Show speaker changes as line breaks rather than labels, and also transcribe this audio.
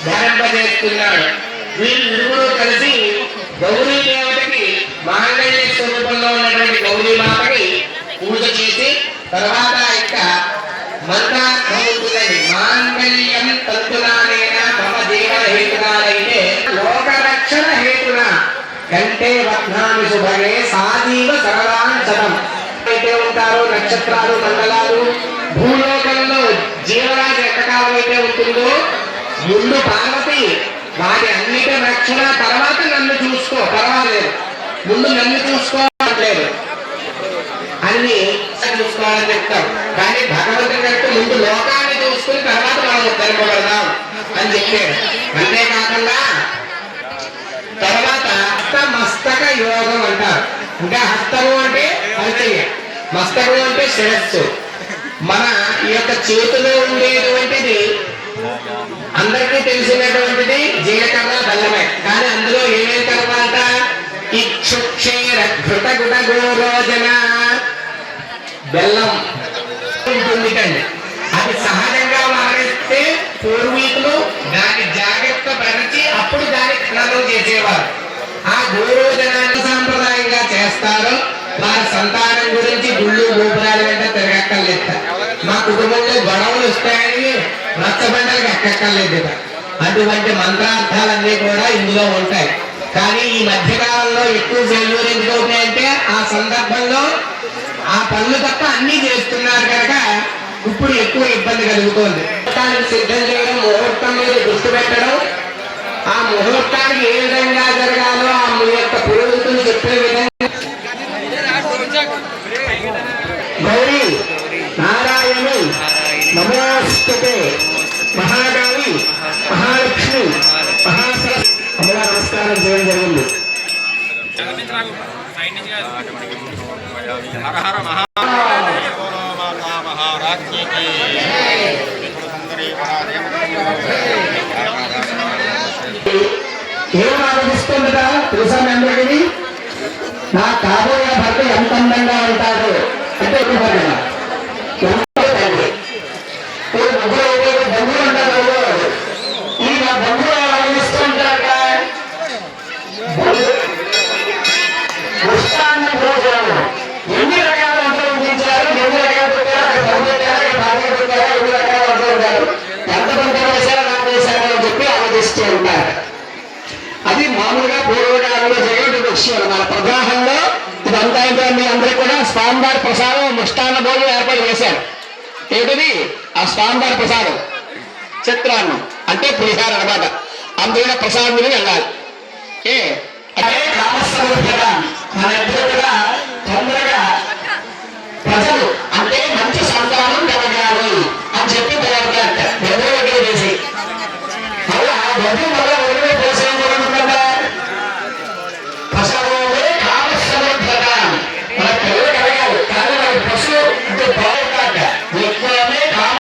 ధరింపజేస్తున్నాడు. వీరిరువురు కలిసి గౌరీ దేవతకి మాంగళ్య స్వరూపంలో ఉన్నటువంటి గౌరీ మాతకి పూజ చేసి తర్వాత ఇక మంత్రార్థమవుతుందని మాంగళ్యం తంతునానేన మమ జీవన హేతునాలైతే లోకరక్షణ హేతున కంటే వధ్నామి శుభగే సాజీవ సరళాంచతం. అయితే ఉంటారో నక్షత్రాలు మండలాలు భూలోకంలో జీవరాశి ఎంతకాలం అయితే ఉంటుందో ముందు పార్వతి వాటి అన్నిటి రక్షణ తర్వాత నన్ను చూసుకో పర్వాలేదు, ముందు నన్ను చూసుకోవట్లేదు అన్ని చూసుకోవాలని చెప్తాం. కానీ భగవంతుడి కంటే ముందు లోకాన్ని చూసుకుని తర్వాత మనం ఉద్ధరింపబడదాం అని చెప్పాడు. అంతేకాకుండా తర్వాత హస్తమస్తక యోగం అంటారు. ఇంకా హస్తము అంటే పరిచయ, మస్తకం అంటే శిరస్సు. మన ఈ యొక్క చేతిలో ఉండేటువంటిది అందరికీ తెలిసినటువంటిది జీలకర్ర బెల్లమే. కానీ అందులో ఏమేమి కలపాలట? ఇక్షుక్షేర ఘృత గుణ గోరోజన బెల్లం ఉంటుంది కండి. అది సహజంగా మారిస్తే పూర్వీకులు దాని జాగ్రత్త పరిచి అప్పుడు దాని ఖననం చేసేవారు. ఆ గోరోజనాన్ని సాంప్రదాయంగా చేస్తారు. వారి సంతానం గురించి గుళ్ళు గోపురాల వెంట తిరగక్కర్లేదు. మా కుటుంబంలో గొడవలు వస్తాయని రచ్చబండలకు ఎక్కక్కర్లేదు. అటువంటి మంత్రార్థాలన్నీ కూడా ఇందులో ఉంటాయి. కానీ ఈ మధ్యకాలంలో ఎక్కువ ఫెయిల్యూర్ ఎందుకు అవుతాయంటే ఆ సందర్భంలో ఆ పనులు తప్ప అన్ని చేస్తున్నారు కనుక ఇప్పుడు ఎక్కువ ఇబ్బంది కలుగుతోంది. ముహూర్తానికి సిద్ధం చేయడం, ముహూర్తం మీద దృష్టి పెట్టడం, ఆ ముహూర్తానికి ఏ విధంగా జరగాలో ఆ యొక్క పురోహితులు చెప్పే విధంగా గౌరీ నారాయణి నమోస్తుతే మహాకాళి మహాలక్ష్మి మహాసరస్వతి అమ్మగా నమస్కారం చేయడం జరిగింది. ఏం ఆలోచిస్తుందా తెలుసా మీ అందరికీ? నా కాబోయే భర్త ఎంత అందంగా ఉంటాడు అంటే బంధువులు ఉంటారు. ఈ నా బంధువులు ఆలోచిస్తూ ఉంటారు. ఎన్ని రకాల వంటలు ఉంచారు, ఎన్ని రకాల ఎన్ని రకాల వంటలు ఉంటారు, ఎంత పంటలు వేశారో నాకు వేశారో అని చెప్పి ఆలోచిస్తూ ఉంటారు. అది మామూలుగా పూర్వకాలంలో జరిగే విషయం. మన ప్రవాహంలో ఇదంతా మీ అందరికీ కూడా స్వామివారి ప్రసాదం ముష్టాన్న భోజనం ఏర్పాటు చేశారు. ఏంటిది? ఆ స్వామివారి ప్రసాదం చిత్రాన్నం అంటే పులిహార అనమాట. అందులో ప్రసాదుని వెళ్ళాలి. ఏ అదే గ్రామస్తులు కదా మన ఇద్దరు కూడా తొందరగా ప్రజలు అంటే మంచి సంతానం కలగాలి అని చెప్పి తయారు చేసి అలా వధువు